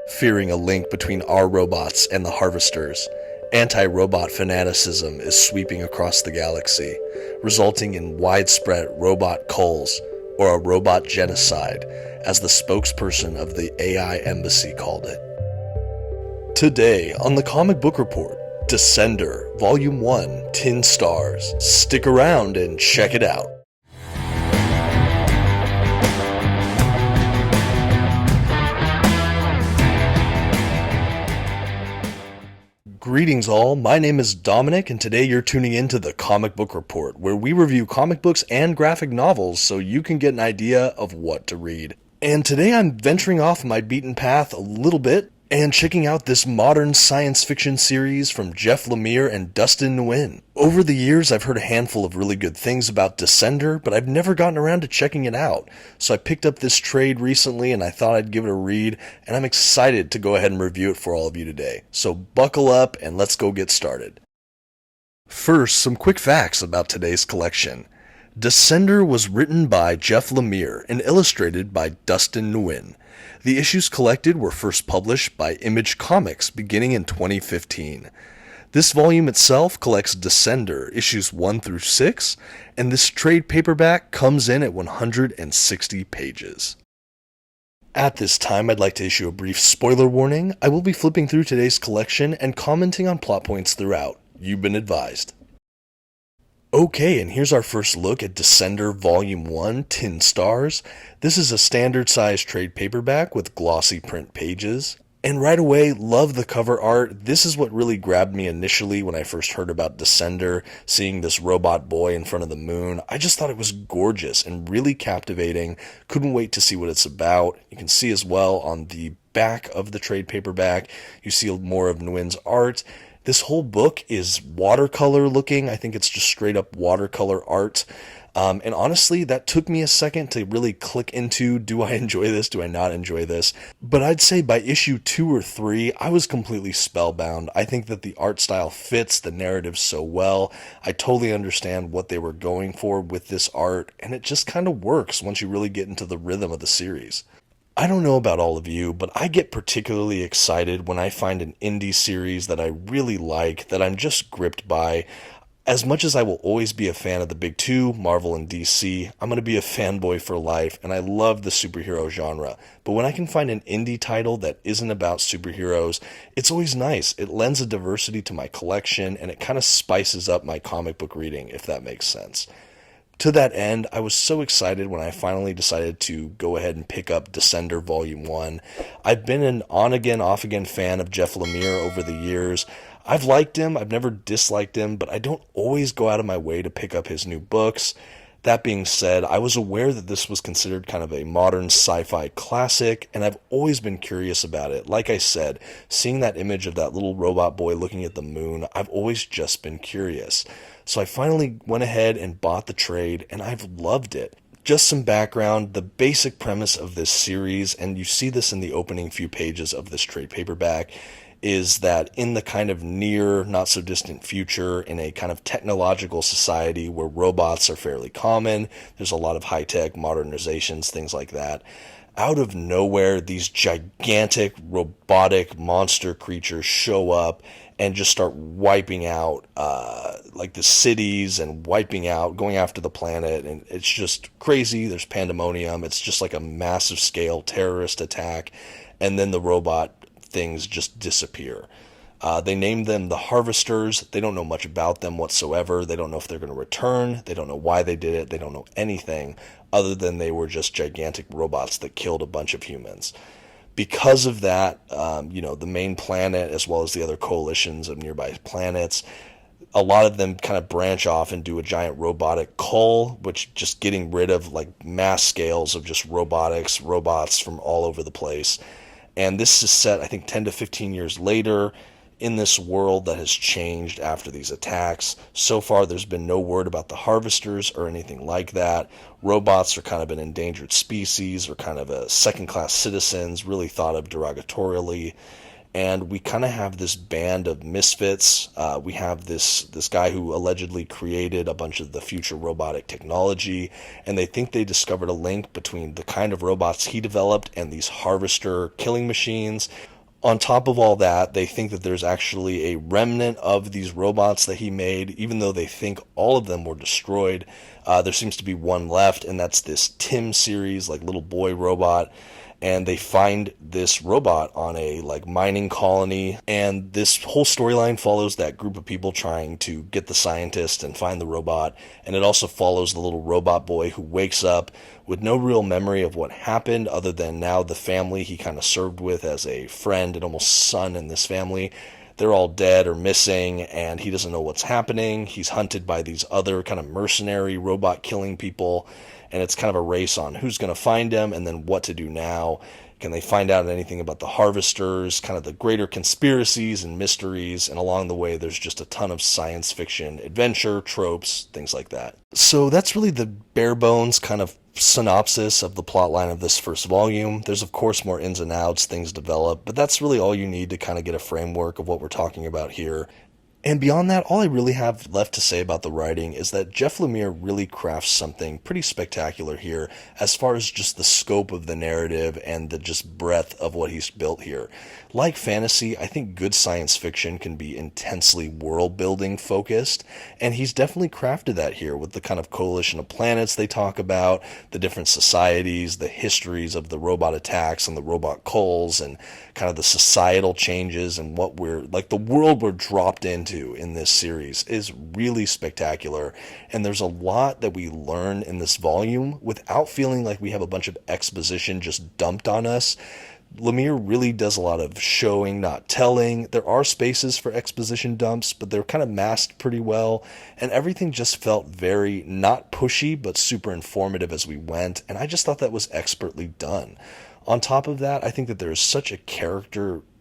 Fearing a link between our robots and the harvesters, anti-robot fanaticism is sweeping across the galaxy, resulting in widespread robot culls, or a robot genocide, as the spokesperson of the AI embassy called it. Today on the Comic Book Report, Descender, Volume 1, 10 Stars. Stick around and check it out. Greetings all, my name is Dominic and today you're tuning in to the Comic Book Report, where we review comic books and graphic novels so you can get an idea of what to read. And today I'm venturing off my beaten path a little bit and checking out this modern science fiction series from Jeff Lemire and Dustin Nguyen. Over the years I've heard a handful of really good things about Descender, but I've never gotten around to checking it out. So I picked up this trade recently and I thought I'd give it a read, and I'm excited to go ahead and review it for all of you today. So buckle up and let's go get started. First, some quick facts about today's collection. Descender was written by Jeff Lemire and illustrated by Dustin Nguyen. The issues collected were first published by Image Comics beginning in 2015. This volume itself collects Descender issues 1 through 6, and this trade paperback comes in at 160 pages. At this time, I'd like to issue a brief spoiler warning. I will be flipping through today's collection and commenting on plot points throughout. You've been advised. Okay, and here's our first look at Descender Volume 1, 10 Stars. This is a standard-sized trade paperback with glossy print pages. And right away, love the cover art. This is what really grabbed me initially when I first heard about Descender, seeing this robot boy in front of the moon. I just thought it was gorgeous and really captivating. Couldn't wait to see what it's about. You can see as well on the back of the trade paperback, you see more of Nguyen's art. This whole book is watercolor looking. I think it's just straight up watercolor art. And honestly, that took me a second to really click into, do I enjoy this? Do I not enjoy this? But I'd say by issue 2 or 3, I was completely spellbound. I think that the art style fits the narrative so well. I totally understand what they were going for with this art, and it just kind of works once you really get into the rhythm of the series. I don't know about all of you, but I get particularly excited when I find an indie series that I really like, that I'm just gripped by. As much as I will always be a fan of the big two, Marvel and DC, I'm going to be a fanboy for life, and I love the superhero genre. But when I can find an indie title that isn't about superheroes, it's always nice. It lends a diversity to my collection, and it kind of spices up my comic book reading, if that makes sense. To that end, I was so excited when I finally decided to go ahead and pick up Descender Volume 1. I've been an on-again, off-again fan of Jeff Lemire over the years. I've liked him, I've never disliked him, but I don't always go out of my way to pick up his new books. That being said, I was aware that this was considered kind of a modern sci-fi classic, and I've always been curious about it. Like I said, seeing that image of that little robot boy looking at the moon, I've always just been curious. So I finally went ahead and bought the trade, and I've loved it. Just some background, the basic premise of this series, and you see this in the opening few pages of this trade paperback, is that in the kind of near, not so distant future, in a kind of technological society where robots are fairly common, there's a lot of high-tech modernizations, things like that. Out of nowhere, these gigantic robotic monster creatures show up and just start wiping out like the cities and wiping out, going after the planet, and it's just crazy. There's pandemonium. It's just like a massive scale terrorist attack, and then the robot things just disappear. They named them the Harvesters. They don't know much about them whatsoever. They don't know if they're going to return. They don't know why they did it. They don't know anything other than they were just gigantic robots that killed a bunch of humans. Because of that, the main planet as well as the other coalitions of nearby planets, a lot of them kind of branch off and do a giant robotic cull, which just getting rid of like mass scales of just robots from all over the place. And this is set, I think, 10 to 15 years later in this world that has changed after these attacks. So far, there's been no word about the Harvesters or anything like that. Robots are kind of an endangered species or kind of a second-class citizens, really thought of derogatorily. And we kind of have this band of misfits. We have this guy who allegedly created a bunch of the future robotic technology, and they think they discovered a link between the kind of robots he developed and these harvester killing machines. On top of all that, they think that there's actually a remnant of these robots that he made, even though they think all of them were destroyed. There seems to be one left, and that's this Tim series, like little boy robot. And they find this robot on a like mining colony, and this whole storyline follows that group of people trying to get the scientist and find the robot. And it also follows the little robot boy who wakes up with no real memory of what happened, other than now the family he kind of served with as a friend and almost son in this family, they're all dead or missing, and he doesn't know what's happening. He's hunted by these other kind of mercenary robot killing people, and it's kind of a race on who's going to find him and then what to do now. Can they find out anything about the harvesters, kind of the greater conspiracies and mysteries, and along the way there's just a ton of science fiction adventure tropes, things like that. So that's really the bare bones kind of synopsis of the plotline of this first volume. There's of course more ins and outs, things develop, but that's really all you need to kind of get a framework of what we're talking about here. And beyond that, all I really have left to say about the writing is that Jeff Lemire really crafts something pretty spectacular here as far as just the scope of the narrative and the just breadth of what he's built here. Like fantasy, I think good science fiction can be intensely world-building focused, and he's definitely crafted that here with the kind of coalition of planets they talk about, the different societies, the histories of the robot attacks and the robot culls, and kind of the societal changes and what we're, like the world we're dropped into in this series is really spectacular. And there's a lot that we learn in this volume without feeling like we have a bunch of exposition just dumped on us. Lemire really does a lot of showing, not telling. There are spaces for exposition dumps, but they're kind of masked pretty well, and everything just felt very not pushy, but super informative as we went, and I just thought that was expertly done. On top of that, I think that there is such a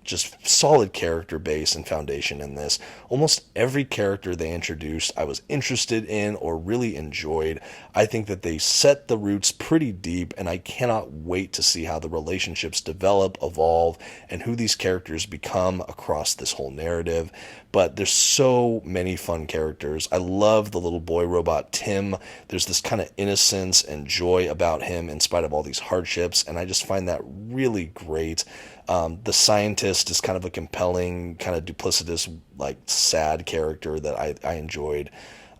just solid character base and foundation in this. Almost every character they introduced I was interested in or really enjoyed. I think that they set the roots pretty deep, and I cannot wait to see how the relationships develop, evolve, and who these characters become across this whole narrative. But there's so many fun characters. I love the little boy robot Tim. There's this kind of innocence and joy about him in spite of all these hardships, and I just find that really great. The scientist is kind of a compelling, kind of duplicitous, like sad character that I enjoyed.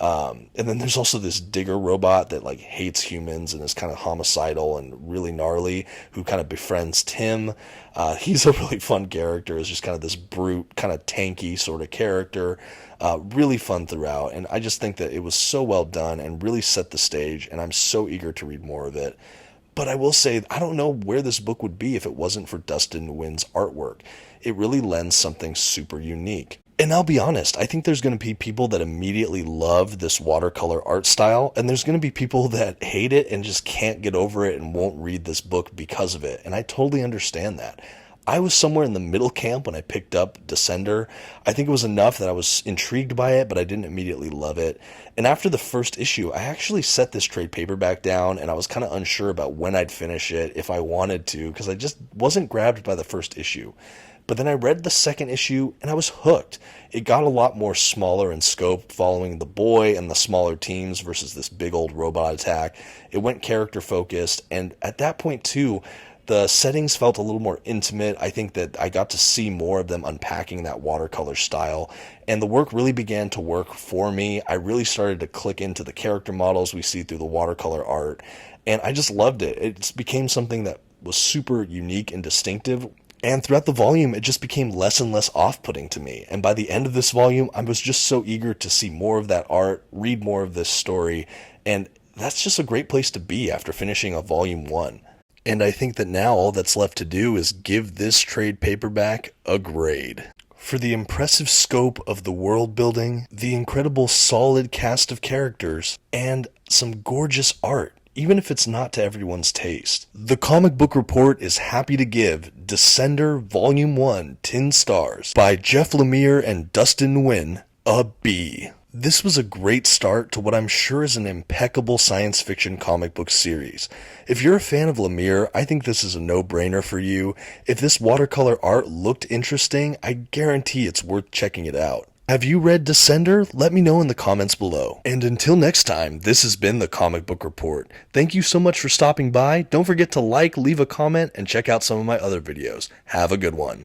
And then there's also this digger robot that like hates humans and is kind of homicidal and really gnarly, who kind of befriends Tim. He's a really fun character. It's just kind of this brute, kind of tanky sort of character. Really fun throughout. And I just think that it was so well done and really set the stage. And I'm so eager to read more of it. But I will say, I don't know where this book would be if it wasn't for Dustin Nguyen's artwork. It really lends something super unique. And I'll be honest, I think there's going to be people that immediately love this watercolor art style, and there's going to be people that hate it and just can't get over it and won't read this book because of it. And I totally understand that. I was somewhere in the middle camp when I picked up Descender. I think it was enough that I was intrigued by it, but I didn't immediately love it. And after the first issue, I actually set this trade paperback down, and I was kind of unsure about when I'd finish it, if I wanted to, because I just wasn't grabbed by the first issue. But then I read the second issue, and I was hooked. It got a lot more smaller in scope, following the boy and the smaller teams versus this big old robot attack. It went character focused, and at that point too, the settings felt a little more intimate. I think that I got to see more of them unpacking that watercolor style, and the work really began to work for me. I really started to click into the character models we see through the watercolor art, and I just loved it. It became something that was super unique and distinctive, and throughout the volume, it just became less and less off-putting to me. And by the end of this volume, I was just so eager to see more of that art, read more of this story, and that's just a great place to be after finishing a volume 1. And I think that now all that's left to do is give this trade paperback a grade. For the impressive scope of the world building, the incredible solid cast of characters, and some gorgeous art, even if it's not to everyone's taste. The Comic Book Report is happy to give Descender Volume 1 10 stars by Jeff Lemire and Dustin Nguyen a B. This was a great start to what I'm sure is an impeccable science fiction comic book series. If you're a fan of Lemire, I think this is a no-brainer for you. If this watercolor art looked interesting, I guarantee it's worth checking it out. Have you read Descender? Let me know in the comments below. And until next time, this has been the Comic Book Report. Thank you so much for stopping by. Don't forget to like, leave a comment, and check out some of my other videos. Have a good one.